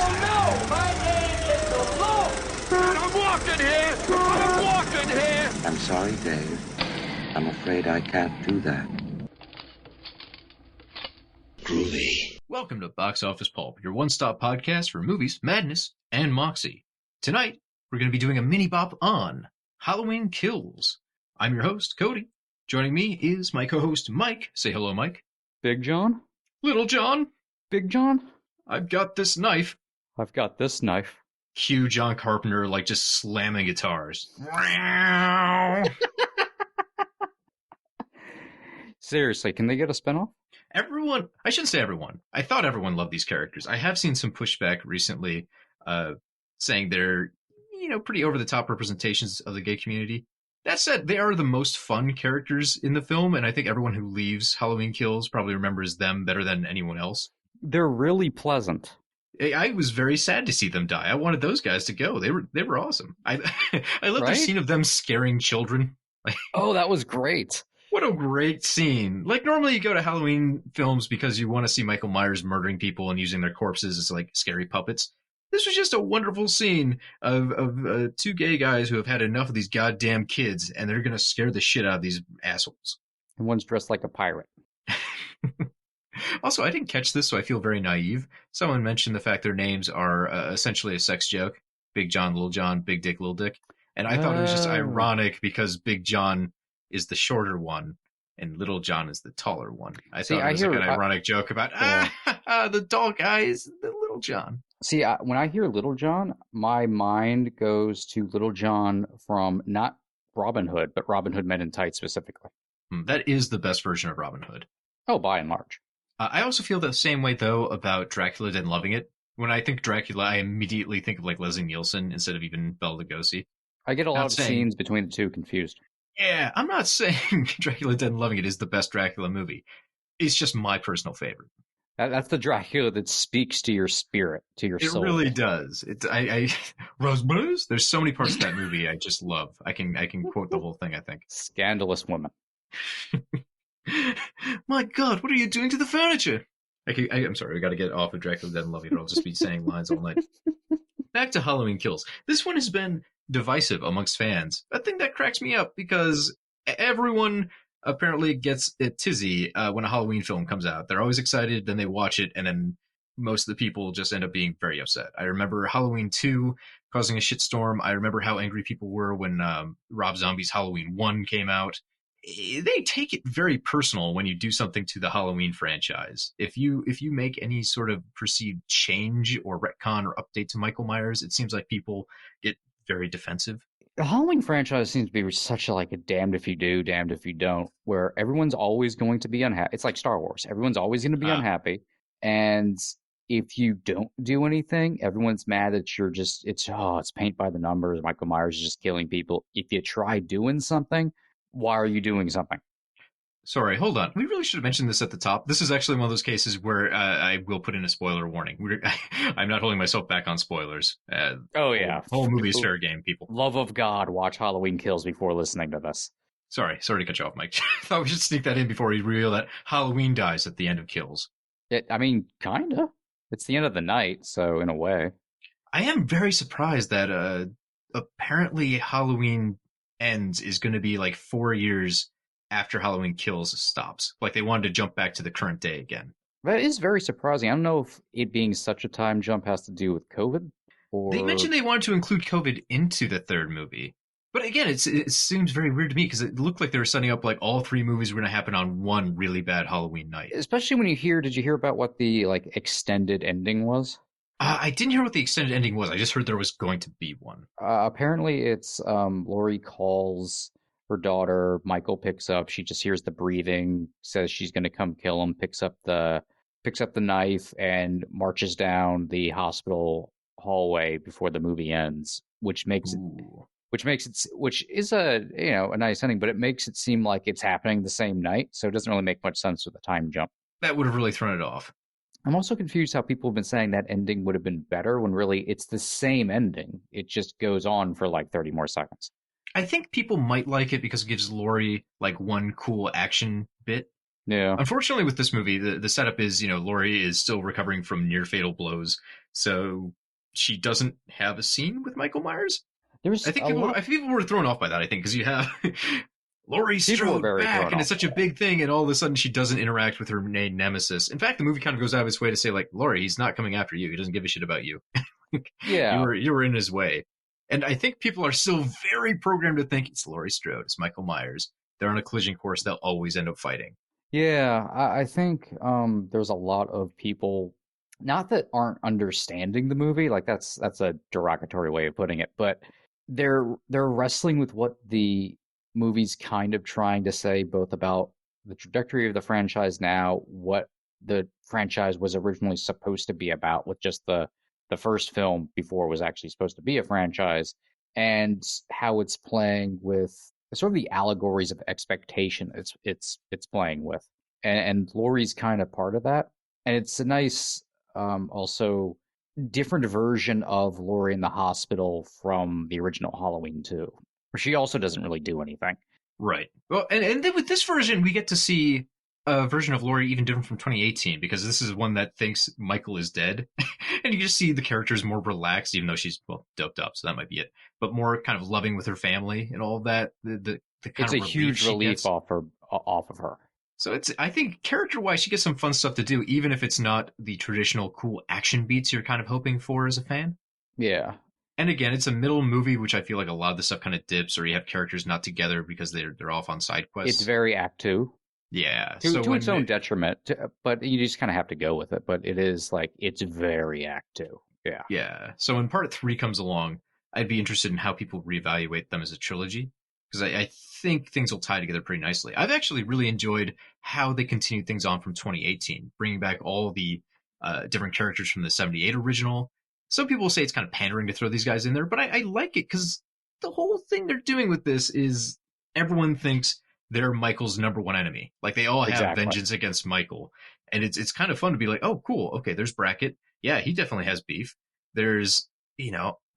don't know. My name is the Lord. And I'm walking here. I'm walking here. I'm sorry, Dave. I'm afraid I can't do that. Groovy. Welcome to Box Office Pulp, your one-stop podcast for movies, madness, and moxie. Tonight, we're going to be doing a mini-bop on Halloween Kills. I'm your host, Cody. Joining me is my co-host, Mike. Say hello, Mike. Big John? Little John. Big John? I've got this knife. I've got this knife. Cue John Carpenter, just slamming guitars. Seriously, can they get a spinoff? Everyone, I shouldn't say everyone. I thought everyone loved these characters. I have seen some pushback recently saying they're, pretty over-the-top representations of the gay community. That said, they are the most fun characters in the film, and I think everyone who leaves Halloween Kills probably remembers them better than anyone else. They're really pleasant. I was very sad to see them die. I wanted those guys to go. They were awesome. I love the scene of them scaring children. Oh, that was great. What a great scene. Normally you go to Halloween films because you want to see Michael Myers murdering people and using their corpses as scary puppets. This was just a wonderful scene of two gay guys who have had enough of these goddamn kids, and they're going to scare the shit out of these assholes. And one's dressed like a pirate. Also, I didn't catch this, so I feel very naive. Someone mentioned the fact their names are essentially a sex joke. Big John, Little John, Big Dick, Little Dick. And I thought it was just ironic because Big John is the shorter one and Little John is the taller one. I thought it was an ironic joke about, the tall guy is the Little John. See, when I hear Little John, my mind goes to Little John from not Robin Hood, but Robin Hood Men in Tights specifically. That is the best version of Robin Hood. Oh, by and large. I also feel the same way, though, about Dracula Dead and Loving It. When I think Dracula, I immediately think of Leslie Nielsen instead of even Bela Lugosi. I get a lot of scenes between the two confused. Yeah, I'm not saying Dracula Dead and Loving It is the best Dracula movie. It's just my personal favorite. That's the Dracula that speaks to your spirit, to your soul. It really does. Rose Blues? There's so many parts of that movie I just love. I can quote the whole thing, I think. Scandalous woman. My God, what are you doing to the furniture? I'm sorry, we got to get off of Dracula Dead and Loving It, or I'll just be saying lines all night. Back to Halloween Kills. This one has been divisive amongst fans. A thing that cracks me up because everyone apparently gets a tizzy when a Halloween film comes out. They're always excited, then they watch it, and then most of the people just end up being very upset. I remember Halloween 2 causing a shitstorm. I remember how angry people were when Rob Zombie's Halloween 1 came out. They take it very personal when you do something to the Halloween franchise. If you make any sort of perceived change or retcon or update to Michael Myers, it seems like people get very defensive. The Halloween franchise seems to be such a damned if you do, damned if you don't, where everyone's always going to be unhappy. It's like Star Wars. Everyone's always going to be unhappy. And if you don't do anything, everyone's mad that you're just, it's paint by the numbers. Michael Myers is just killing people. If you try doing something, why are you doing something? Sorry, hold on. We really should have mentioned this at the top. This is actually one of those cases where I will put in a spoiler warning. I'm not holding myself back on spoilers. Oh, yeah. The whole movie is fair game, people. Love of God, watch Halloween Kills before listening to this. Sorry to cut you off, Mike. I thought we should sneak that in before we reveal that Halloween dies at the end of Kills. Kinda. It's the end of the night, so in a way. I am very surprised that apparently Halloween Ends is going to be 4 years after Halloween Kills stops. They wanted to jump back to the current day again. That is very surprising. I don't know if it being such a time jump has to do with COVID. Or... They mentioned they wanted to include COVID into the third movie. But again, it seems very weird to me because it looked like they were setting up all three movies were going to happen on one really bad Halloween night. Especially when did you hear about what the extended ending was? I didn't hear what the extended ending was. I just heard there was going to be one. Apparently it's Laurie calls her daughter, Michael picks up, she just hears the breathing, says she's going to come kill him, picks up the knife and marches down the hospital hallway before the movie ends, which is a nice ending, but it makes it seem like it's happening the same night, so it doesn't really make much sense with the time jump. That would have really thrown it off. I'm also confused how people have been saying that ending would have been better when really it's the same ending. It just goes on for 30 more seconds. I think people might like it because it gives Laurie one cool action bit Yeah. Unfortunately, with this movie, the setup is, Laurie is still recovering from near fatal blows, so she doesn't have a scene with Michael Myers. There's a I lot. think people were thrown off by that. I think because you have Laurie People were Strode very back, thrown and it's off such a by big thing, and all of a sudden she doesn't interact with her main nemesis. In fact, the movie kind of goes out of its way to say, like, Laurie, he's not coming after you. He doesn't give a shit about you. Yeah. You were in his way, and I think people are still very programmed to think it's Laurie Strode, it's Michael Myers. They're on a collision course. They'll always end up fighting. Yeah, I think there's a lot of people, not that aren't understanding the movie, like that's a derogatory way of putting it, but they're wrestling with what the movie's kind of trying to say, both about the trajectory of the franchise now, what the franchise was originally supposed to be about with just the first film before it was actually supposed to be a franchise, and how it's playing with sort of the allegories of expectation it's playing with, and Laurie's kind of part of that, and it's a nice also different version of Laurie in the hospital from the original Halloween 2, where she also doesn't really do anything. Right. Well, and then with this version, we get to see a version of Laurie even different from 2018, because this is one that thinks Michael is dead. And you just see the character's more relaxed, even though she's, well, doped up, so that might be it. But more kind of loving with her family and all of that. The kind It's of a huge relief off of her. So I think character-wise, she gets some fun stuff to do, even if it's not the traditional cool action beats you're kind of hoping for as a fan. Yeah. And again, it's a middle movie, which I feel like a lot of the stuff kind of dips, or you have characters not together because they're off on side quests. It's very Act 2. Yeah. To its own detriment, but you just kind of have to go with it. But it is like, it's very Act 2. Yeah. Yeah. So when part 3 comes along, I'd be interested in how people reevaluate them as a trilogy, because I think things will tie together pretty nicely. I've actually really enjoyed how they continued things on from 2018, bringing back all the different characters from the 78 original. Some people say it's kind of pandering to throw these guys in there, but I like it because the whole thing they're doing with this is everyone thinks they're Michael's number one enemy. Like, they all have vengeance against Michael. And it's kind of fun to be like, oh, cool. Okay, there's Brackett. Yeah, he definitely has beef. There's,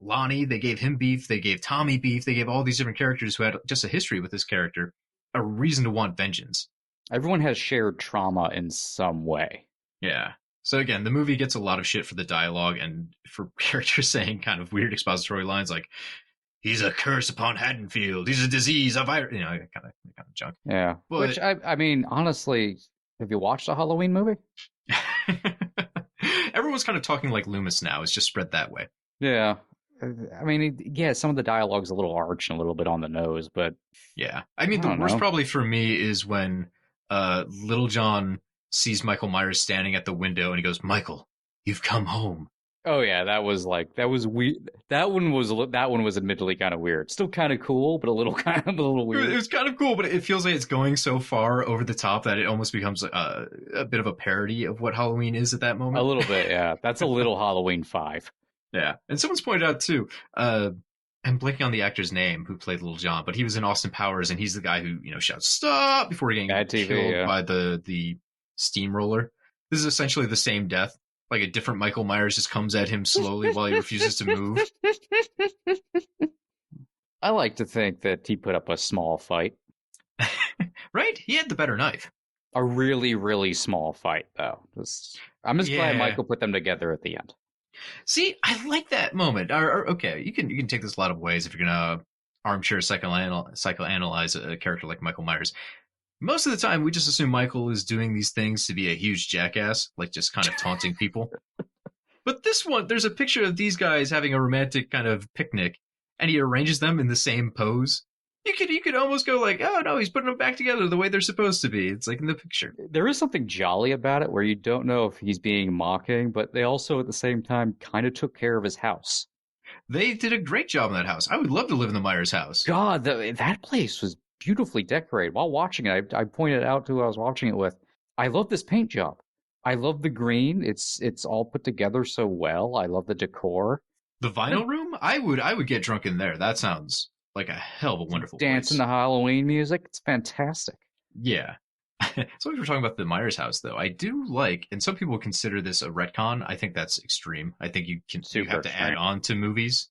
Lonnie. They gave him beef. They gave Tommy beef. They gave all these different characters who had just a history with this character a reason to want vengeance. Everyone has shared trauma in some way. Yeah. So again, the movie gets a lot of shit for the dialogue and for characters saying kind of weird expository lines like, he's a curse upon Haddonfield. He's a disease, a virus. Kind of junk. Yeah. But, which, I mean, honestly, have you watched a Halloween movie? Everyone's kind of talking like Loomis now. It's just spread that way. Yeah. I mean, yeah, some of the dialogue's a little arch and a little bit on the nose, but... Yeah. I mean, the worst probably for me is when Little John sees Michael Myers standing at the window and he goes, Michael, you've come home. Oh yeah, that was weird. That one was admittedly kind of weird. Still kind of cool, but a little weird. It was kind of cool, but it feels like it's going so far over the top that it almost becomes a bit of a parody of what Halloween is at that moment. A little bit, yeah. That's a little Halloween 5. Yeah, and someone's pointed out too. I'm blanking on the actor's name who played Little John, but he was in Austin Powers, and he's the guy who shouts "stop" before getting killed by the steamroller. This is essentially the same death. Like, a different Michael Myers just comes at him slowly while he refuses to move. I like to think that he put up a small fight. Right? He had the better knife. A really, really small fight, though. I'm just glad Michael put them together at the end. See, I like that moment. Okay, you can take this a lot of ways if you're gonna armchair psychoanalyze a character like Michael Myers. Most of the time, we just assume Michael is doing these things to be a huge jackass, like just kind of taunting people. But this one, there's a picture of these guys having a romantic kind of picnic, and he arranges them in the same pose. You could almost go like, oh no, he's putting them back together the way they're supposed to be. It's like in the picture. There is something jolly about it where you don't know if he's being mocking, but they also at the same time kind of took care of his house. They did a great job in that house. I would love to live in the Myers house. God, that place was beautifully decorated. While watching it, I pointed out to who I was watching it with, I love this paint job. I love the green. It's all put together so well. I love the decor. The vinyl room? I would get drunk in there. That sounds like a hell of a wonderful dancing place. The Halloween music. It's fantastic. Yeah. So if we're talking about the Myers house, though, I do like, and some people consider this a retcon. I think that's extreme. I think you have to add on to movies,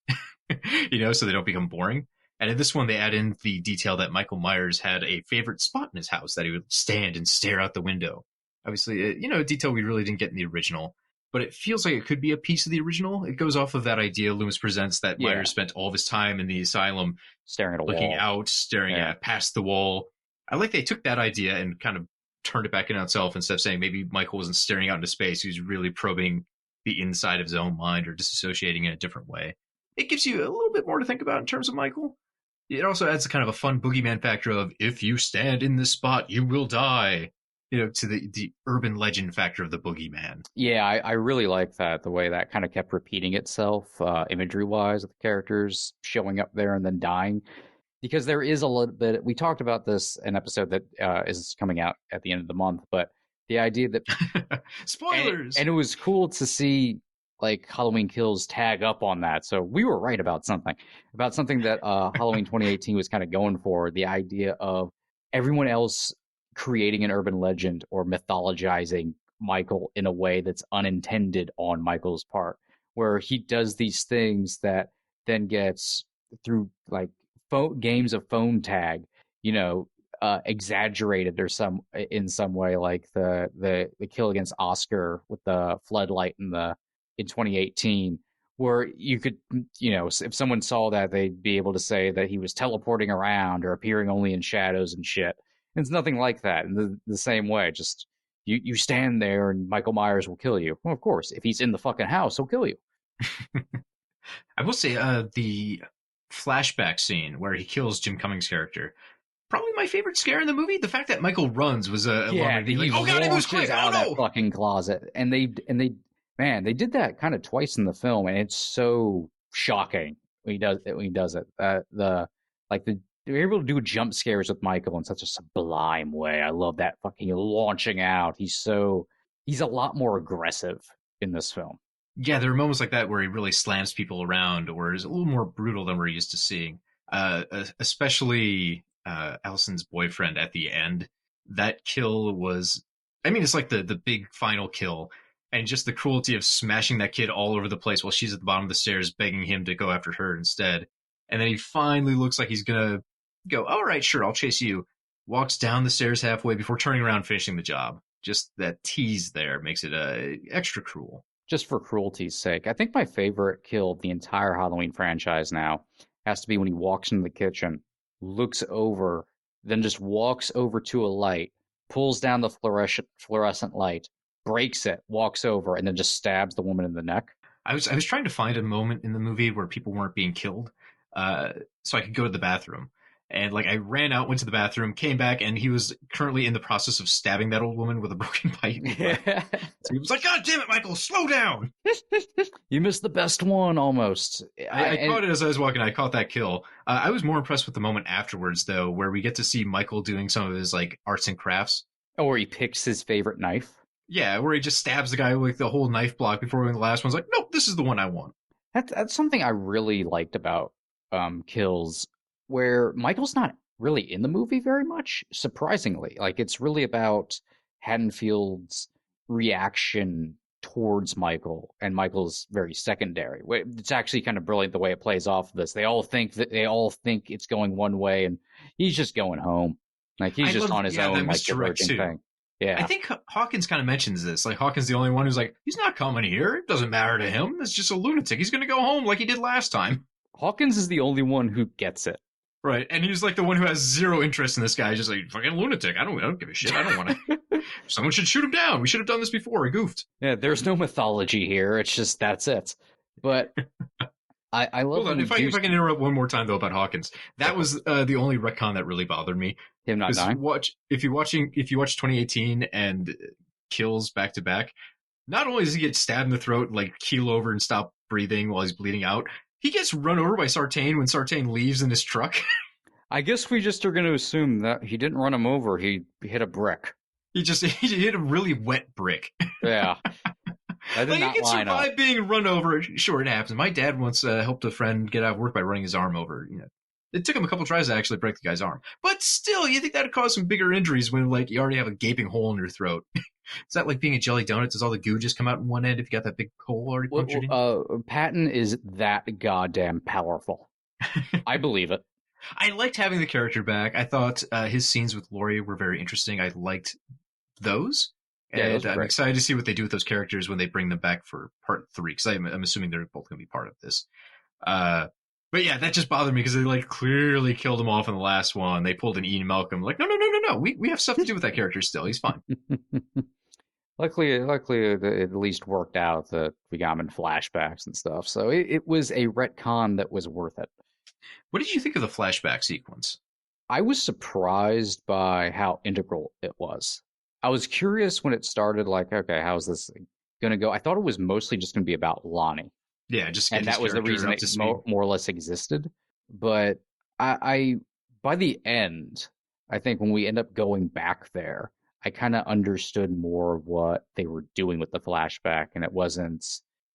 so they don't become boring. And in this one, they add in the detail that Michael Myers had a favorite spot in his house that he would stand and stare out the window. Obviously, a detail we really didn't get in the original, but it feels like it could be a piece of the original. It goes off of that idea Loomis presents that Myers spent all of his time in the asylum staring at a looking wall. out, staring at past the wall. I like they took that idea and kind of turned it back in on itself instead of saying maybe Michael wasn't staring out into space. He was really probing the inside of his own mind or disassociating in a different way. It gives you a little bit more to think about in terms of Michael. It also adds a kind of a fun boogeyman factor of, if you stand in this spot, you will die, to the urban legend factor of the boogeyman. Yeah, I really like that, the way that kind of kept repeating itself, imagery-wise, with the characters showing up there and then dying. Because there is a little bit, we talked about this in an episode that is coming out at the end of the month, but the idea that... Spoilers! And it was cool to see like Halloween Kills tag up on that. So we were right about something that Halloween 2018 was kind of going for, the idea of everyone else creating an urban legend or mythologizing Michael in a way that's unintended on Michael's part, where he does these things that then gets through like games of phone tag, exaggerated or in some way, like the kill against Oscar with the floodlight in 2018, where you could, if someone saw that, they'd be able to say that he was teleporting around or appearing only in shadows and shit. And it's nothing like that in the same way. Just you stand there and Michael Myers will kill you. Well, of course, if he's in the fucking house, he'll kill you. I will say the flashback scene where he kills Jim Cummings' character, probably my favorite scare in the movie. The fact that Michael runs was a he oh god, he moves quick! out Oh no! That fucking closet, and they did that kind of twice in the film, and it's so shocking when he does it. They're able to do jump scares with Michael in such a sublime way. I love that fucking launching out. He's a lot more aggressive in this film. Yeah, there are moments like that where he really slams people around, or is a little more brutal than we're used to seeing. Especially Allison's boyfriend at the end. That kill was, it's like the big final kill, and just the cruelty of smashing that kid all over the place while she's at the bottom of the stairs begging him to go after her instead. And then he finally looks like he's gonna go, all right, sure, I'll chase you. Walks down the stairs halfway before turning around and finishing the job. Just that tease there makes it extra cruel. Just for cruelty's sake. I think my favorite kill of the entire Halloween franchise now has to be when he walks into the kitchen, looks over, then just walks over to a light, pulls down the fluorescent light, breaks it, walks over, and then just stabs the woman in the neck. I was trying to find a moment in the movie where people weren't being killed, so I could go to the bathroom. And I ran out, went to the bathroom, came back, and he was currently in the process of stabbing that old woman with a broken pipe. So he was like, God damn it, Michael, slow down! You missed the best one, almost. I caught it as I was walking. I caught that kill. I was more impressed with the moment afterwards, though, where we get to see Michael doing some of his arts and crafts. Oh, where he picks his favorite knife? Yeah, where he just stabs the guy with the whole knife block before the last one's like, nope, this is the one I want. That's something I really liked about kills, where Michael's not really in the movie very much, surprisingly. It's really about Haddonfield's reaction towards Michael, and Michael's very secondary. It's actually kind of brilliant the way it plays off of this. They all think it's going one way, and he's just going home. He's just on his own, diverging thing. Yeah. I think Hawkins kind of mentions this. Hawkins the only one who's he's not coming here. It doesn't matter to him. It's just a lunatic. He's going to go home like he did last time. Hawkins is the only one who gets it. Right, and he's the one who has zero interest in this guy. Just fucking lunatic. I don't give a shit. I don't want to. Someone should shoot him down. We should have done this before. I goofed. Yeah, there's no mythology here. It's just that's it. But I love. Hold on, if I can interrupt one more time though about Hawkins, that was the only retcon that really bothered me. Him not dying. If you watch 2018 and kills back to back, not only does he get stabbed in the throat, keel over and stop breathing while he's bleeding out, he gets run over by Sartain when Sartain leaves in his truck. I guess we just are going to assume that he didn't run him over. He hit a brick. He hit a really wet brick. Yeah. That did not you can line survive up. being run over. Sure, it happens. My dad once helped a friend get out of work by running his arm over. It took him a couple tries to actually break the guy's arm. But still, you think that would cause some bigger injuries when you already have a gaping hole in your throat. Is that like being a jelly donut? Does all the goo just come out in one end if you got that big hole already punctured in? Patton is that goddamn powerful. I believe it. I liked having the character back. I thought his scenes with Laurie were very interesting. I liked those. Yeah, those And were I'm great. excited to see what they do with those characters when they bring them back for part 3, because I'm assuming they're both going to be part of this. Uh, but yeah, that just bothered me because they like clearly killed him off in the last one. They pulled an Ian Malcolm. Like, no. We have stuff to do with that character still. He's fine. Luckily, it at least worked out that we got him in flashbacks and stuff. So it was a retcon that was worth it. What did you think of the flashback sequence? I was surprised by how integral it was. I was curious when it started, like, okay, how's this going to go? I thought it was mostly just going to be about Lonnie. Yeah, just get And his that was the character reason up it to speed. more or less existed. But I by the end, I think when we end up going back there, I kind of understood more what they were doing with the flashback, and it wasn't,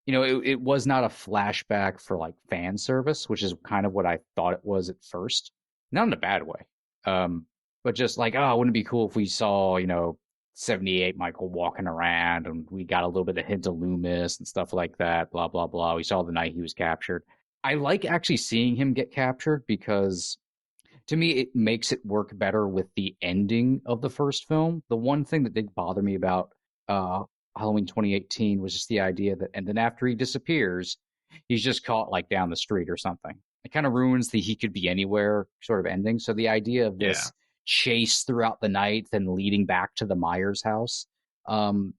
it was not a flashback for like fan service, which is kind of what I thought it was at first. Not in a bad way, but just like, oh, wouldn't it be cool if we saw, 78 Michael walking around and we got a little bit of hint of Loomis and stuff like that, blah, blah, blah. We saw the night he was captured. I like actually seeing him get captured because to me, it makes it work better with the ending of the first film. The one thing that did bother me about Halloween 2018 was just the idea that, and then after he disappears, he's just caught like down the street or something. It kind of ruins the he could be anywhere sort of ending. So the idea of this chase throughout the night, then leading back to the Myers house, and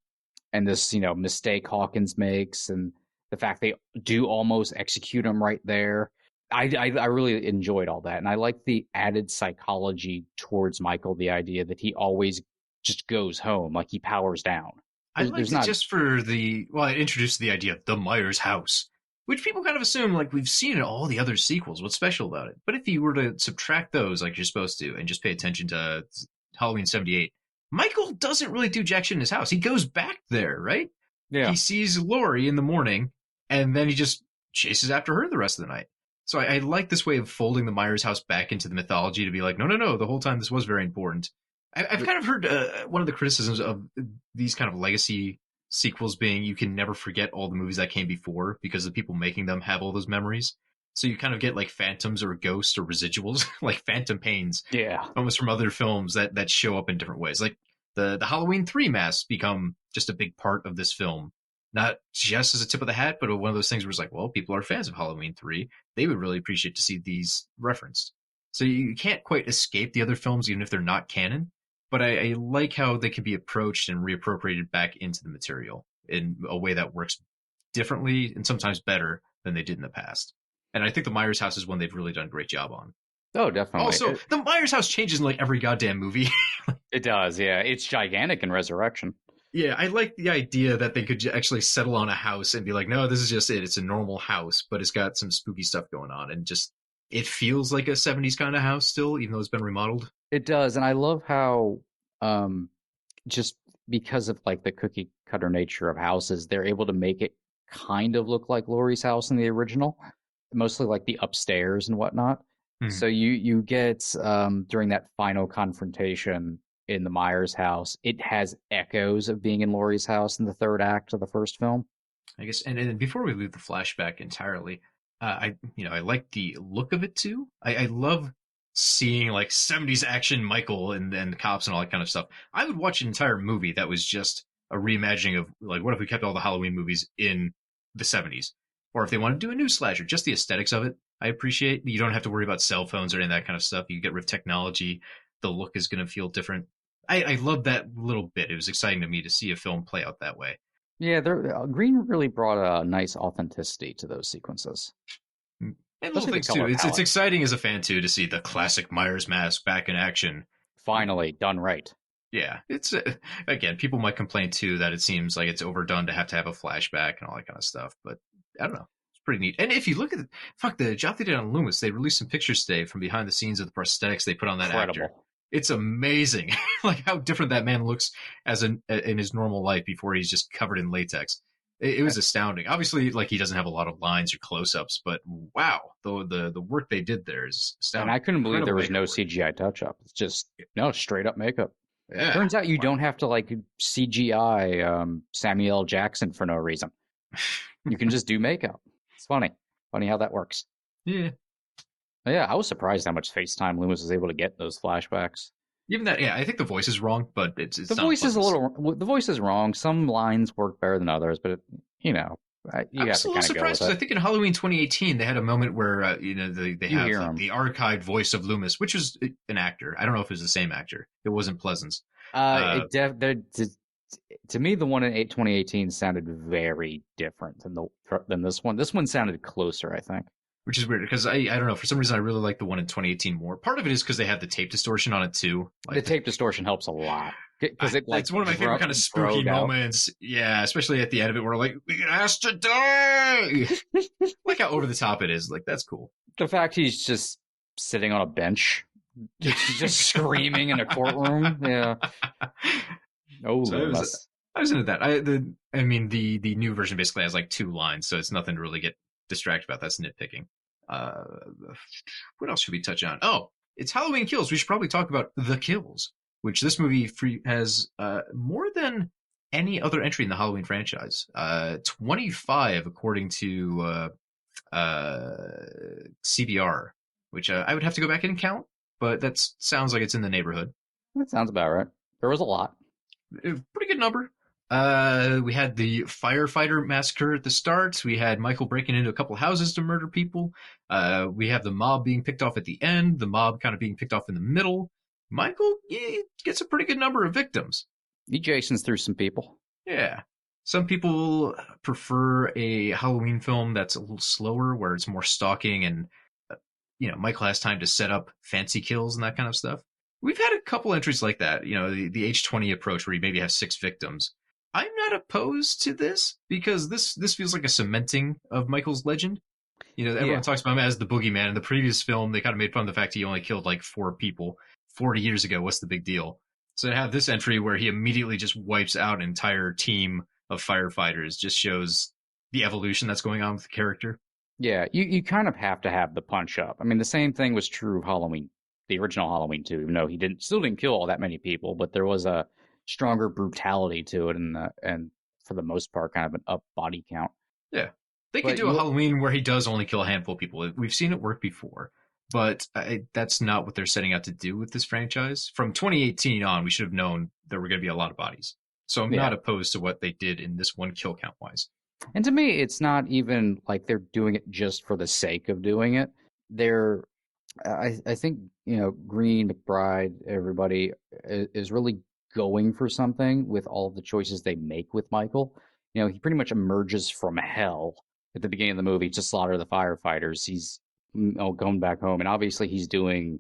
this, mistake Hawkins makes, and the fact they do almost execute him right there. I really enjoyed all that, and I like the added psychology towards Michael. The idea that he always just goes home, like he powers down. I liked it just for it introduced the idea of the Myers house, which people kind of assume, like, we've seen in all the other sequels. What's special about it? But if you were to subtract those, like you're supposed to, and just pay attention to Halloween 78, Michael doesn't really do jack shit in his house. He goes back there, right? Yeah. He sees Laurie in the morning, and then he just chases after her the rest of the night. So I like this way of folding the Myers house back into the mythology to be like, no, the whole time this was very important. I've kind of heard one of the criticisms of these kind of legacy sequels being you can never forget all the movies that came before because the people making them have all those memories. So you kind of get like phantoms or ghosts or residuals, like phantom pains, almost from other films that show up in different ways. Like the Halloween 3 masks become just a big part of this film. Not just as a tip of the hat, but one of those things where it's like, well, people are fans of Halloween 3. They would really appreciate to see these referenced. So you can't quite escape the other films, even if they're not canon. But I like how they can be approached and reappropriated back into the material in a way that works differently and sometimes better than they did in the past. And I think the Myers house is one they've really done a great job on. Oh, definitely. Also, the Myers house changes in like every goddamn movie. It does, yeah. It's gigantic in Resurrection. Yeah, I like the idea that they could actually settle on a house and be like, no, this is just it. It's a normal house, but it's got some spooky stuff going on. And just, it feels like a 70s kind of house still, even though it's been remodeled. It does. And I love how, just because of like the cookie cutter nature of houses, they're able to make it kind of look like Laurie's house in the original, mostly like the upstairs and whatnot. Mm-hmm. So you get, during that final confrontation in the Myers house, it has echoes of being in Laurie's house in the third act of the first film. I guess, and before we leave the flashback entirely, I like the look of it too. I love seeing like 70s action Michael and the cops and all that kind of stuff. I would watch an entire movie that was just a reimagining of like, what if we kept all the Halloween movies in the 70s? Or if they want to do a new slasher, just the aesthetics of it. I appreciate you don't have to worry about cell phones or any of that kind of stuff. You get rid of technology. The look is going to feel different. I love that little bit. It was exciting to me to see a film play out that way. Yeah, Green really brought a nice authenticity to those sequences. And little things too. It's exciting as a fan too to see the classic Myers mask back in action. Finally done right. Yeah, it's again, people might complain too that it seems like it's overdone to have a flashback and all that kind of stuff. But I don't know. It's pretty neat. And if you look at the job they did on Loomis, they released some pictures today from behind the scenes of the prosthetics they put on that actor. It's amazing, like how different that man looks in his normal life before he's just covered in latex. It was astounding. Obviously, like he doesn't have a lot of lines or close-ups, but wow, the work they did there is astounding. And I couldn't believe there was no CGI touch-up. It's just straight up makeup. Yeah. Turns out you don't have to like CGI Samuel L. Jackson for no reason. You can just do makeup. It's funny how that works. Yeah. Yeah, I was surprised how much FaceTime Loomis was able to get in those flashbacks. Even that, yeah, I think the voice is wrong, but The it's not voice is unpleasant. the voice is wrong. Some lines work better than others, but you I have was to a little kind of go surprised with because it. I think in Halloween 2018 they had a moment where they You have hear like him. the archived voice of Loomis, which was an actor. I don't know if it was the same actor. It wasn't Pleasance. Uh, To me, the one in 2018 sounded very different than this one. This one sounded closer, I think. which is weird because I don't know, for some reason I really like the one in 2018 more. Part of it is because they have the tape distortion on it too. The Like tape distortion helps a lot because it like it's one of my favorite kind of spooky drove out. moments. Yeah, especially at the end of it, where like we asked to die. Like how over the top it is. Like that's cool. The fact he's just sitting on a bench, just screaming in a courtroom. Yeah. Oh, So Loomis. I was into that. I mean the new version basically has like 2 lines, so it's nothing to really get distracted about. That's nitpicking. Uh, what else should we touch on? Oh, it's Halloween Kills. We should probably talk about The Kills, which this movie has more than any other entry in the Halloween franchise. 25 according to CBR, which I would have to go back and count, but that sounds like it's in the neighborhood. That sounds about right. There was a lot. Pretty good number. We had the firefighter massacre at the start. We had Michael breaking into a couple houses to murder people. We have the mob being picked off at the end, the mob kind of being picked off in the middle. Michael gets a pretty good number of victims. He Jason's through some people. Yeah. Some people prefer a Halloween film that's a little slower, where it's more stalking and, Michael has time to set up fancy kills and that kind of stuff. We've had a couple entries like that, the H20 approach where you maybe have 6 victims. I'm not opposed to this because this feels like a cementing of Michael's legend. Everyone talks about him as the boogeyman. In the previous film, they kind of made fun of the fact he only killed like 4 people 40 years ago. What's the big deal? So to have this entry where he immediately just wipes out an entire team of firefighters just shows the evolution that's going on with the character. Yeah, you kind of have to have the punch up. I mean, the same thing was true of Halloween, the original Halloween too. Even though he still didn't kill all that many people, but there was a stronger brutality to it, and for the most part, kind of an up body count. Yeah, they could do a Halloween where he does only kill a handful of people. We've seen it work before, but that's not what they're setting out to do with this franchise. From 2018 on, we should have known there were going to be a lot of bodies. So I'm not opposed to what they did in this one kill count wise. And to me, it's not even like they're doing it just for the sake of doing it. I think, Green, McBride, everybody is really going for something with all of the choices they make with Michael. He pretty much emerges from hell at the beginning of the movie to slaughter the firefighters. He's going back home, and obviously he's doing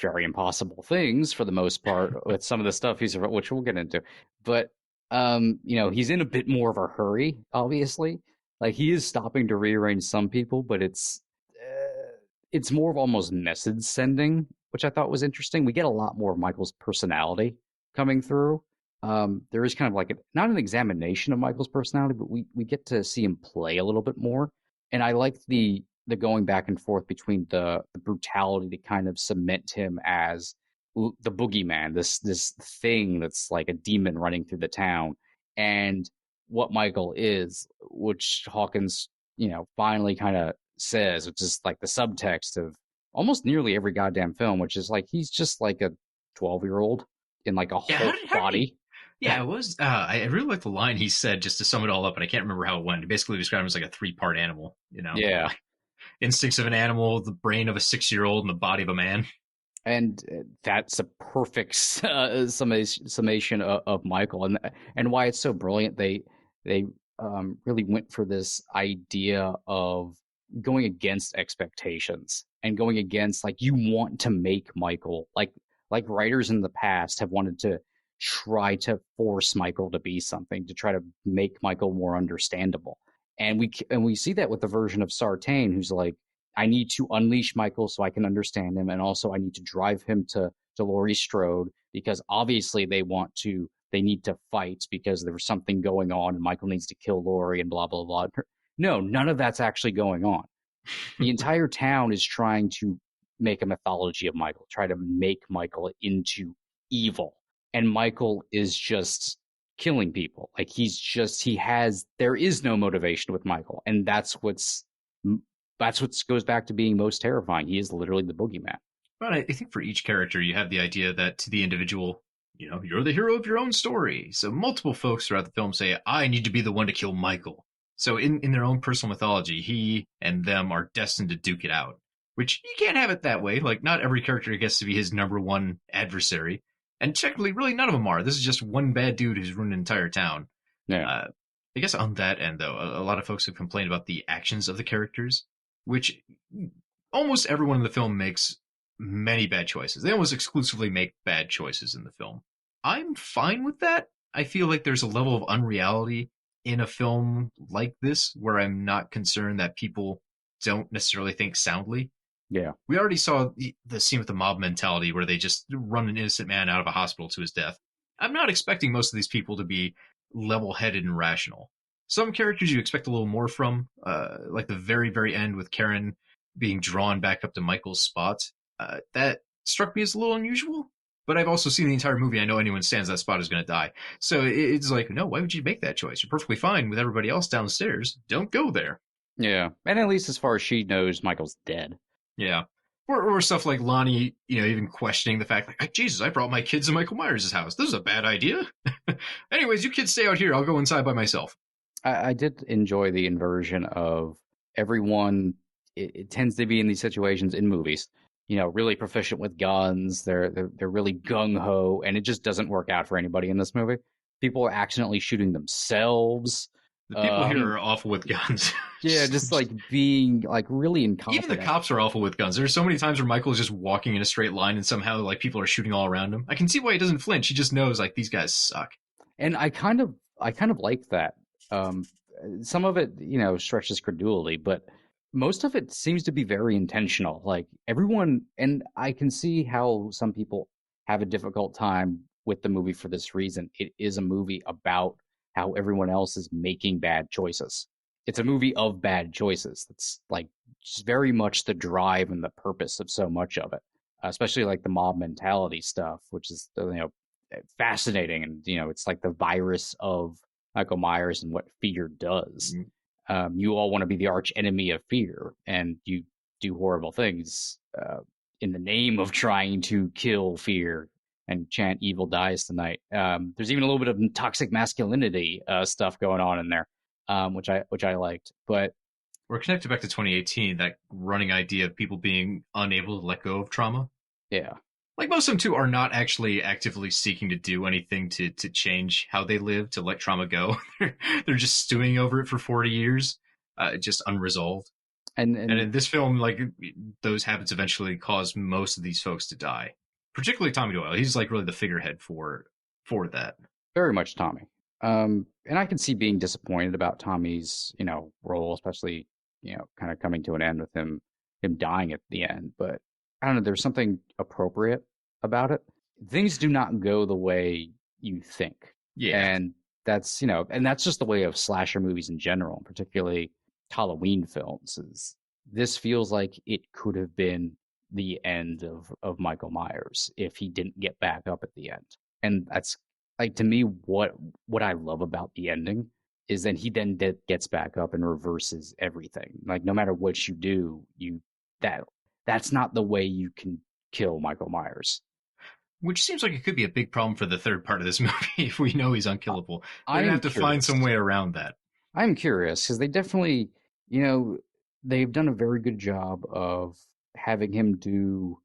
very impossible things for the most part with some of the stuff which we'll get into. But he's in a bit more of a hurry, obviously. Like, he is stopping to rearrange some people, but it's more of almost message sending, which I thought was interesting. We get a lot more of Michael's personality coming through. There is kind of like not an examination of Michael's personality, but we get to see him play a little bit more. And I like the going back and forth between the brutality to kind of cement him as the boogeyman, this thing that's like a demon running through the town, and what Michael is, which Hawkins, finally kind of says, which is like the subtext of almost nearly every goddamn film, which is like he's just like a 12-year-old in like a whole body. It was. I really like the line he said, just to sum it all up, and I can't remember how it went. He basically described him as like a 3-part animal. Yeah. Like instincts of an animal, the brain of a 6-year-old, and the body of a man. And that's a perfect summation of Michael, and why it's so brilliant. They really went for this idea of going against expectations and going against, like, you want to make Michael like writers in the past have wanted to try to force Michael to be something, to try to make Michael more understandable. And we see that with the version of Sartain, who's like, I need to unleash Michael so I can understand him, and also I need to drive him to Laurie Strode, because obviously they need to fight because there was something going on and Michael needs to kill Laurie and blah, blah, blah. No, none of that's actually going on. The entire town is trying to make a mythology of Michael, try to make Michael into evil. And Michael is just killing people. Like, there is no motivation with Michael. And that's what's that's what goes back to being most terrifying. He is literally the boogeyman. But I think for each character, you have the idea that to the individual, you're the hero of your own story. So multiple folks throughout the film say, I need to be the one to kill Michael. So in their own personal mythology, he and them are destined to duke it out. Which you can't have it that way. Like, not every character gets to be his number one adversary. And technically, really, none of them are. This is just one bad dude who's ruined an entire town. Yeah. I guess on that end, though, a lot of folks have complained about the actions of the characters, which almost everyone in the film makes many bad choices. They almost exclusively make bad choices in the film. I'm fine with that. I feel like there's a level of unreality in a film like this where I'm not concerned that people don't necessarily think soundly. Yeah. We already saw the scene with the mob mentality where they just run an innocent man out of a hospital to his death. I'm not expecting most of these people to be level-headed and rational. Some characters you expect a little more from, like the very, very end with Karen being drawn back up to Michael's spot. That struck me as a little unusual, but I've also seen the entire movie. I know anyone stands that spot is going to die. So it's like, no, why would you make that choice? You're perfectly fine with everybody else downstairs. Don't go there. Yeah. And at least as far as she knows, Michael's dead. Yeah. Or stuff like Lonnie, even questioning the fact, like, Jesus, I brought my kids to Michael Myers' house. This is a bad idea. Anyways, you kids stay out here. I'll go inside by myself. I did enjoy the inversion of everyone. It tends to be in these situations in movies, really proficient with guns. They're really gung ho, and it just doesn't work out for anybody in this movie. People are accidentally shooting themselves. The people here are awful with guns. Yeah, just like being like really incompetent. Even the cops are awful with guns. There's so many times where Michael is just walking in a straight line and somehow like people are shooting all around him. I can see why he doesn't flinch. He just knows like these guys suck. And I kind of like that. Some of it, stretches credulity, but most of it seems to be very intentional. Like everyone, and I can see how some people have a difficult time with the movie for this reason. It is a movie about how everyone else is making bad choices. It's a movie of bad choices. It's like just very much the drive and the purpose of so much of it, especially like the mob mentality stuff, which is, fascinating. And, it's like the virus of Michael Myers and what fear does. Mm-hmm. You all want to be the arch enemy of fear, and you do horrible things in the name of trying to kill fear and chant "evil dies tonight." There's even a little bit of toxic masculinity stuff going on in there, which I liked. But we're connected back to 2018, that running idea of people being unable to let go of trauma. Yeah. Like most of them, too, are not actually actively seeking to do anything to change how they live, to let trauma go. They're just stewing over it for 40 years, just unresolved. And in this film, like, those habits eventually cause most of these folks to die. Particularly Tommy Doyle. He's like really the figurehead for that. Very much Tommy. And I can see being disappointed about Tommy's, role, especially, kind of coming to an end with him dying at the end. But I don't know, there's something appropriate about it. Things do not go the way you think. Yeah. And that's, and that's just the way of slasher movies in general, particularly Halloween films. This feels like it could have been the end of Michael Myers if he didn't get back up at the end. And that's like, to me, what I love about the ending is that he then gets back up and reverses everything. Like, no matter what you do, that's not the way you can kill Michael Myers. Which seems like it could be a big problem for the third part of this movie if we know he's unkillable. They're going to have to find some way around that. I'm curious, because they definitely, they've done a very good job of having him do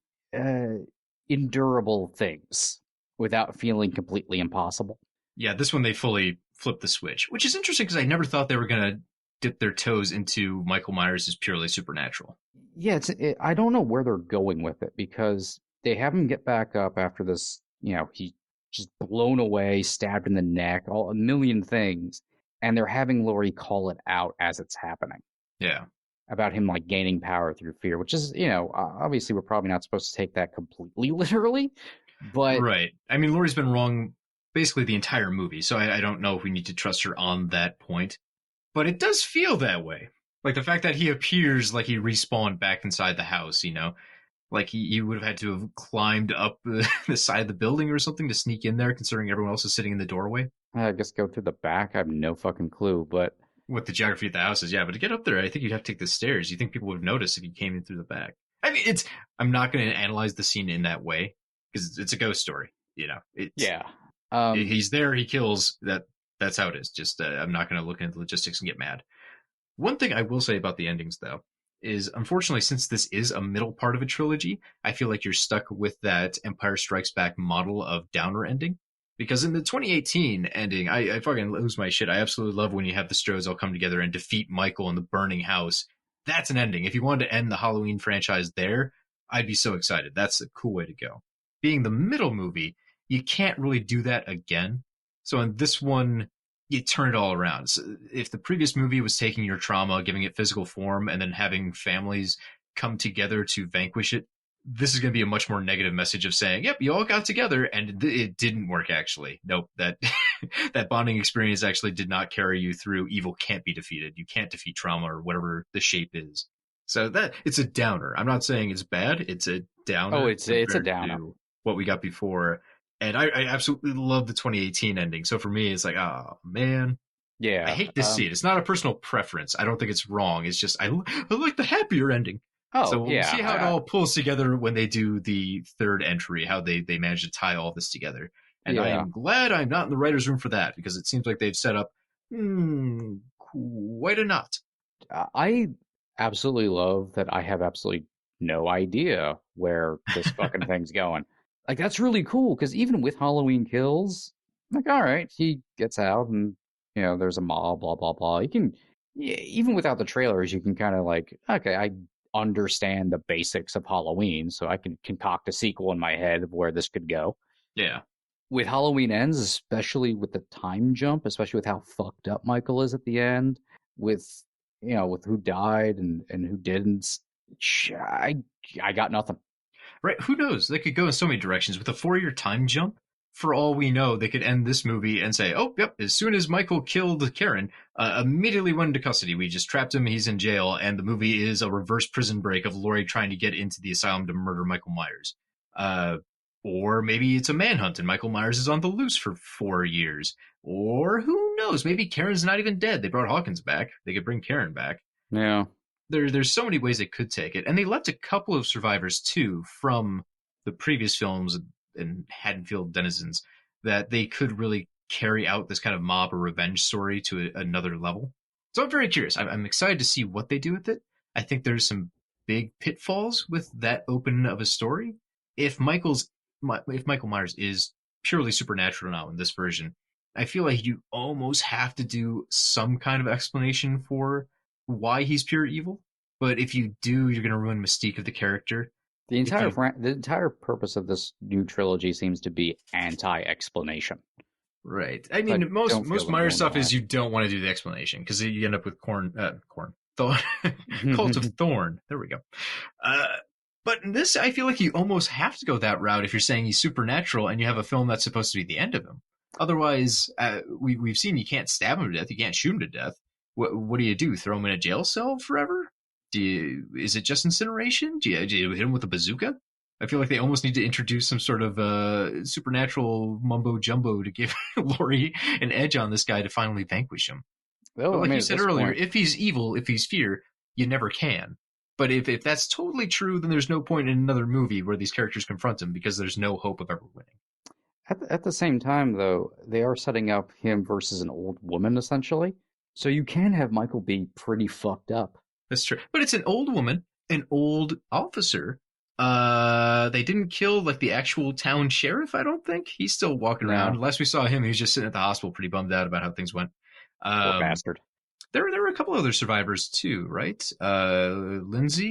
endurable things without feeling completely impossible. Yeah, this one they fully flipped the switch, which is interesting because I never thought they were going to dip their toes into Michael Myers as purely supernatural. Yeah, I don't know where they're going with it, because they have him get back up after this, he just blown away, stabbed in the neck, a million things, and they're having Laurie call it out as it's happening. Yeah. About him like gaining power through fear, which is, obviously we're probably not supposed to take that completely literally, but... Right. I mean, Laurie's been wrong basically the entire movie, so I don't know if we need to trust her on that point. But it does feel that way. Like the fact that he appears like he respawned back inside the house, like he would have had to have climbed up the side of the building or something to sneak in there, considering everyone else is sitting in the doorway. I guess go through the back. I have no fucking clue, but what the geography of the house is, yeah, but to get up there, I think you'd have to take the stairs. You think people would have noticed if you came in through the back? I mean, I'm not going to analyze the scene in that way because it's a ghost story. Yeah. He's there, he kills. That's how it is. Just I'm not going to look into the logistics and get mad. One thing I will say about the endings, though, is unfortunately, since this is a middle part of a trilogy, I feel like you're stuck with that Empire Strikes Back model of downer ending. Because in the 2018 ending, I fucking lose my shit. I absolutely love when you have the Strohs all come together and defeat Michael in the burning house. That's an ending. If you wanted to end the Halloween franchise there, I'd be so excited. That's a cool way to go. Being the middle movie, you can't really do that again. So in this one, you turn it all around. So if the previous movie was taking your trauma, giving it physical form, and then having families come together to vanquish it, this is going to be a much more negative message of saying, yep, you all got together and it didn't work actually. Nope, that that bonding experience actually did not carry you through. Evil can't be defeated. You can't defeat trauma or whatever the shape is. So that it's a downer. I'm not saying it's bad. It's a downer. Oh, it's a downer. What we got before. And I absolutely love the 2018 ending. So for me, it's like, oh man. Yeah. I hate to see it. It's not a personal preference. I don't think it's wrong. It's just I like the happier ending. Oh, so we'll yeah. see how it all pulls together when they do the third entry, how they manage to tie all this together. And I am glad I'm not in the writer's room for that, because it seems like they've set up quite a knot. I absolutely love that I have absolutely no idea where this fucking thing's going. Like, that's really cool, because even with Halloween Kills, like, all right, he gets out and, there's a mob, blah, blah, blah. You can, even without the trailers, you can kind of like, okay, I understand the basics of Halloween, so I can concoct a sequel in my head of where this could go. Yeah. With Halloween Ends, especially with the time jump, especially with how fucked up Michael is at the end, with who died and who didn't, I got nothing. Right? Who knows? They could go in so many directions. With a 4-year time jump, for all we know, they could end this movie and say, oh, yep, as soon as Michael killed Karen, immediately went into custody. We just trapped him, he's in jail, and the movie is a reverse prison break of Laurie trying to get into the asylum to murder Michael Myers. Or maybe it's a manhunt and Michael Myers is on the loose for 4 years. Or who knows? Maybe Karen's not even dead. They brought Hawkins back. They could bring Karen back. Yeah. There's so many ways they could take it. And they left a couple of survivors, too, from the previous films and Haddonfield denizens, that they could really carry out this kind of mob or revenge story to another level. So I'm very curious. I'm excited to see what they do with it. I think there's some big pitfalls with that open of a story. If Michael Myers is purely supernatural now in this version, I feel like you almost have to do some kind of explanation for why he's pure evil. But if you do, you're going to ruin mystique of the character. The entire purpose of this new trilogy seems to be anti-explanation. Right. I mean, most Myers stuff is you don't want to do the explanation because you end up with Cult of Thorn. There we go. But in this, I feel like you almost have to go that route if you're saying he's supernatural and you have a film that's supposed to be the end of him. Otherwise, we've seen you can't stab him to death, you can't shoot him to death. What do? Throw him in a jail cell forever? Is it just incineration? Do you hit him with a bazooka? I feel like they almost need to introduce some sort of supernatural mumbo jumbo to give Laurie an edge on this guy to finally vanquish him. Well, but like you said earlier, point, if he's evil, if he's fear, you never can. But if that's totally true, then there's no point in another movie where these characters confront him because there's no hope of ever winning. At the same time, though, they are setting up him versus an old woman, essentially. So you can have Michael be pretty fucked up. That's true. But it's an old woman, an old officer. They didn't kill like the actual town sheriff, I don't think. He's still walking around. Last we saw him, he was just sitting at the hospital pretty bummed out about how things went. Poor bastard. There were a couple other survivors too, right? Lindsay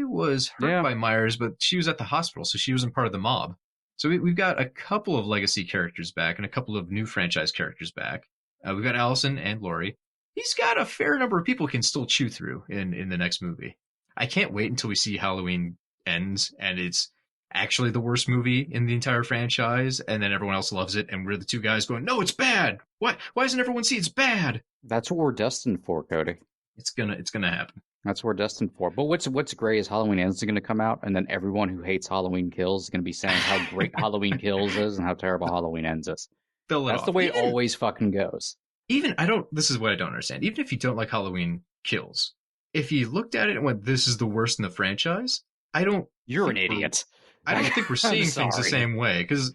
was hurt by Myers, but she was at the hospital, so she wasn't part of the mob. So we've got a couple of legacy characters back and a couple of new franchise characters back. We've got Allison and Laurie. He's got a fair number of people can still chew through in the next movie. I can't wait until we see Halloween Ends and it's actually the worst movie in the entire franchise, and then everyone else loves it, and we're the two guys going, no, it's bad. Why doesn't everyone see it's bad? That's what we're destined for, Cody. It's gonna happen. That's what we're destined for. But what's great is Halloween Ends is going to come out, and then everyone who hates Halloween Kills is going to be saying how great Halloween Kills is and how terrible Halloween Ends is. That's the way it always fucking goes. This is what I don't understand. Even if you don't like Halloween Kills, if you looked at it and went, this is the worst in the franchise, You're an think we're- idiot. I don't think we're I'm seeing things the sorry. same way, because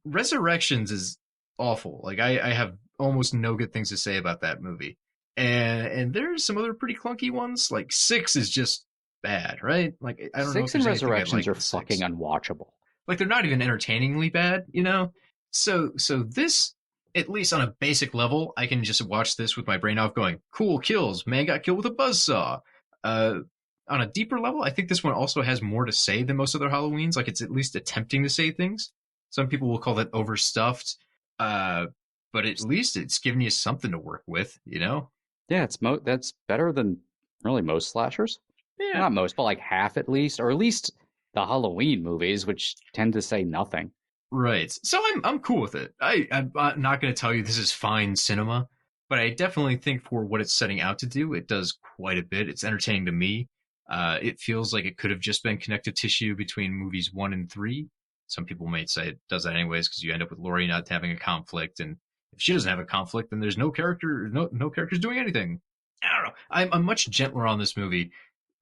Resurrections is awful. Like, I have almost no good things to say about that movie. And there's some other pretty clunky ones. Like, 6 is just bad, right? Like, I don't know if 6 and there's anything I Resurrections like are with 6. fucking unwatchable. Like, they're not even entertainingly bad, you know? So this, at least on a basic level, I can just watch this with my brain off going, cool kills, man got killed with a buzzsaw. On a deeper level, I think this one also has more to say than most other Halloweens. Like, it's at least attempting to say things. Some people will call that overstuffed. But at least it's giving you something to work with, you know? Yeah, that's better than really most slashers. Yeah. Not most, but like half at least, or at least the Halloween movies, which tend to say nothing. Right. So I'm cool with it. I'm not going to tell you this is fine cinema, but I definitely think for what it's setting out to do, it does quite a bit. It's entertaining to me. It feels like it could have just been connective tissue between movies 1 and 3. Some people might say it does that anyways because you end up with Laurie not having a conflict, and if she doesn't have a conflict, then there's no characters doing anything. I don't know. I'm much gentler on this movie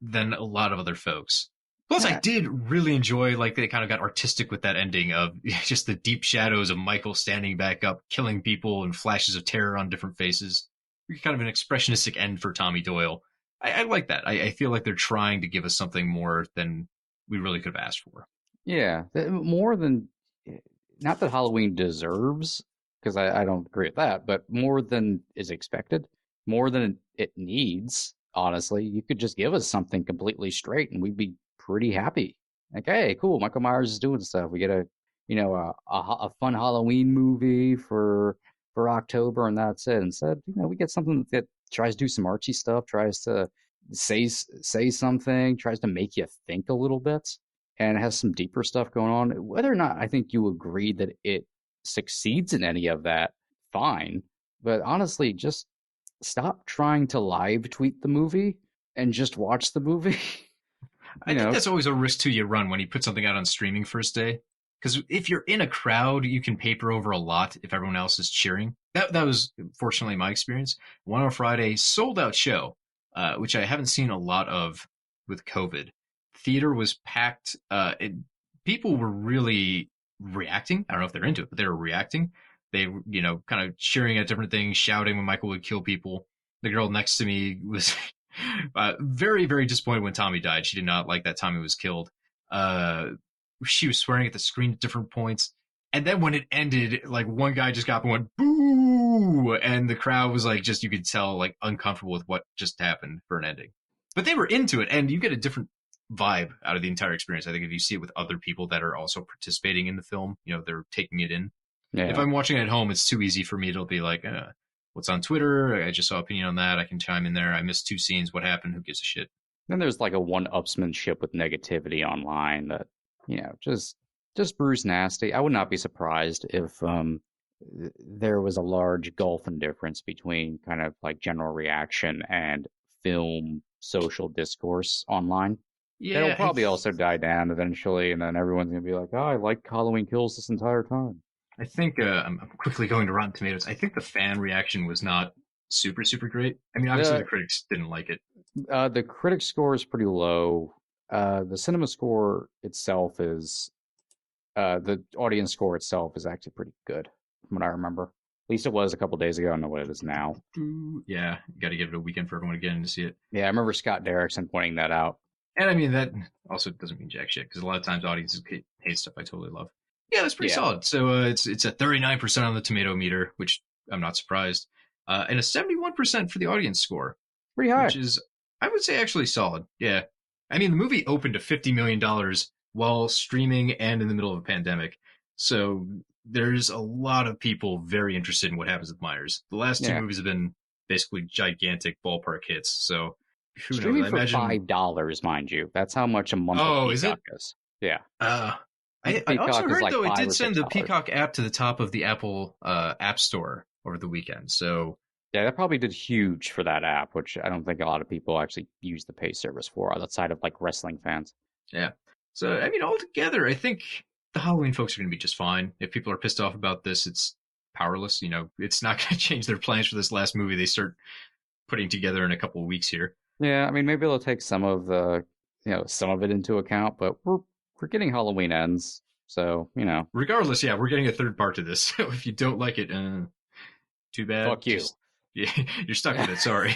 than a lot of other folks. Plus, I did really enjoy, like, they kind of got artistic with that ending of just the deep shadows of Michael standing back up, killing people, and flashes of terror on different faces. Kind of an expressionistic end for Tommy Doyle. I like that. I feel like they're trying to give us something more than we really could have asked for. Yeah, more than, not that Halloween deserves, because I don't agree with that, but more than is expected, more than it needs, honestly. You could just give us something completely straight and we'd be pretty happy. Like, hey, cool, Michael Myers is doing stuff. We get a fun Halloween movie for October, and that's it. Instead, we get something that tries to do some artsy stuff, tries to say something, tries to make you think a little bit, and has some deeper stuff going on. Whether or not I think you agree that it succeeds in any of that, fine. But honestly, just stop trying to live tweet the movie and just watch the movie. I think that's always a risk too you run when you put something out on streaming first day. Because if you're in a crowd, you can paper over a lot if everyone else is cheering. That was fortunately my experience. One on Friday, sold out show, which I haven't seen a lot of with COVID. Theater was packed. People were really reacting. I don't know if they're into it, but they were reacting. They, kind of cheering at different things, shouting when Michael would kill people. The girl next to me was very, very disappointed when Tommy died. She did not like that Tommy was killed. She was swearing at the screen at different points. And then when it ended, like, one guy just got up and went, boo! And the crowd was like, you could tell, like, uncomfortable with what just happened for an ending. But they were into it, and you get a different vibe out of the entire experience. I think if you see it with other people that are also participating in the film, they're taking it in. Yeah. If I'm watching it at home, it's too easy for me to be like, what's on Twitter? I just saw opinion on that. I can chime in there. I missed 2 scenes. What happened? Who gives a shit? Then there's like a one-upsmanship with negativity online that, just brews nasty. I would not be surprised if there was a large gulf in difference between kind of like general reaction and film social discourse online. Yeah, it'll probably also die down eventually, and then everyone's going to be like, oh, I like Halloween Kills this entire time. I think I'm quickly going to Rotten Tomatoes. I think the fan reaction was not super, super great. I mean, obviously the critics didn't like it. The critic score is pretty low. The cinema score itself is, the audience score itself is actually pretty good, from what I remember. At least it was a couple days ago. I don't know what it is now. Yeah, you got to give it a weekend for everyone to get in to see it. Yeah, I remember Scott Derrickson pointing that out. And I mean, that also doesn't mean jack shit, because a lot of times audiences hate stuff I totally love. Yeah, that's pretty solid. So it's a 39% on the tomato meter, which I'm not surprised, and a 71% for the audience score. Pretty high. Which is, I would say, actually solid. Yeah. I mean, the movie opened to $50 million while streaming and in the middle of a pandemic. So there's a lot of people very interested in what happens with Myers. The last 2 movies have been basically gigantic ballpark hits. So who streaming knows? For $5, mind you. That's how much a month of Peacock is. Yeah. I also heard, though, it did send the Peacock app to the top of the Apple App Store over the weekend. So yeah, that probably did huge for that app, which I don't think a lot of people actually use the pay service for outside of like wrestling fans. Yeah. So, I mean, altogether, I think the Halloween folks are going to be just fine. If people are pissed off about this, it's powerless. It's not going to change their plans for this last movie they start putting together in a couple of weeks here. Yeah, I mean, maybe they'll take some of some of it into account, but we're getting Halloween Ends, so Regardless, yeah, we're getting a third part to this. So if you don't like it, too bad. Fuck you. Yeah, you're stuck with it. Sorry.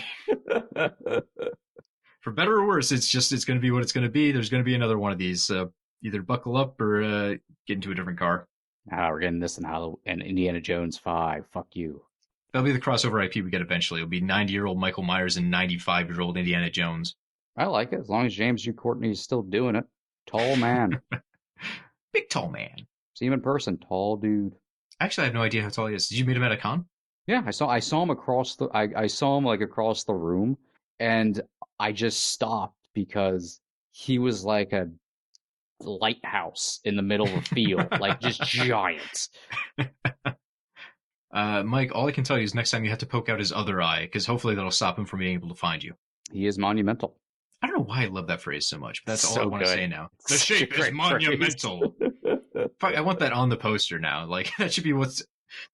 For better or worse, it's going to be what it's going to be. There's going to be another one of these. Either buckle up or get into a different car. We're getting this in Indiana Jones 5. Fuck you. That'll be the crossover IP we get eventually. It'll be 90-year-old Michael Myers and 95-year-old Indiana Jones. I like it, as long as James G. Courtney is still doing it. Tall man. Big tall man. See him in person. Tall dude. Actually, I have no idea how tall he is. Did you meet him at a con? Yeah, I saw him across the. I saw him like across the room, and I just stopped because he was like a lighthouse in the middle of a field, like just giant. Mike, all I can tell you is next time you have to poke out his other eye, because hopefully that'll stop him from being able to find you. He is monumental. I don't know why I love that phrase so much, but that's all So I want to good. say now. The Such a shape is great monumental. Fuck, I want that on the poster now. Like, that should be what's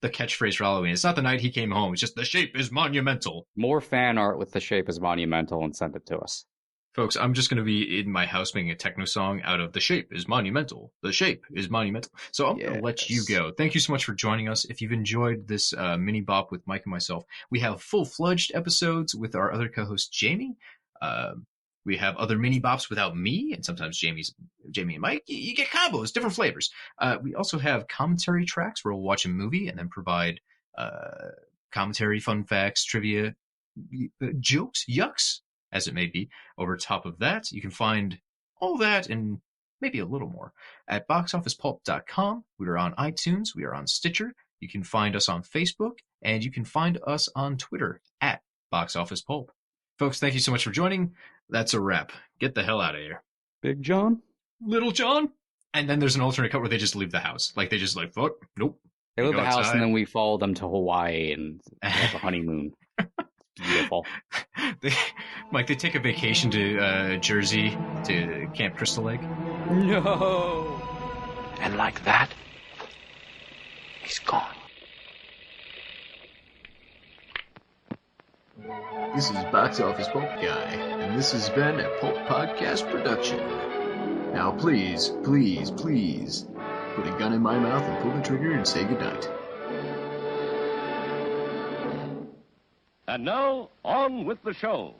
the catchphrase for Halloween. It's not the night he came home. It's just the shape is monumental. More fan art with the shape is monumental and send it to us. Folks, I'm just going to be in my house making a techno song out of the shape is monumental. The shape is monumental. So I'm going to let you go. Thank you so much for joining us. If you've enjoyed this mini bop with Mike and myself, we have full-fledged episodes with our other co-host, Jamie. We have other mini bops without me, and sometimes Jamie and Mike. You get combos, different flavors. We also have commentary tracks where we'll watch a movie and then provide commentary, fun facts, trivia, jokes, yucks, as it may be. Over top of that, you can find all that and maybe a little more at boxofficepulp.com. We are on iTunes. We are on Stitcher. You can find us on Facebook, and you can find us on Twitter at boxofficepulp. Folks, thank you so much for joining. That's a wrap. Get the hell out of here. Big John? Little John? And then there's an alternate cut where they just leave the house. Like, they just fuck, nope. They leave the house outside. and then we follow them to Hawaii and have a honeymoon. Beautiful. Mike, they take a vacation to Jersey to Camp Crystal Lake. No! And like that, he's gone. This is Box Office Pulp Guy, and this has been a Pulp Podcast production. Now please, please, please, put a gun in my mouth and pull the trigger and say goodnight. And now, on with the show.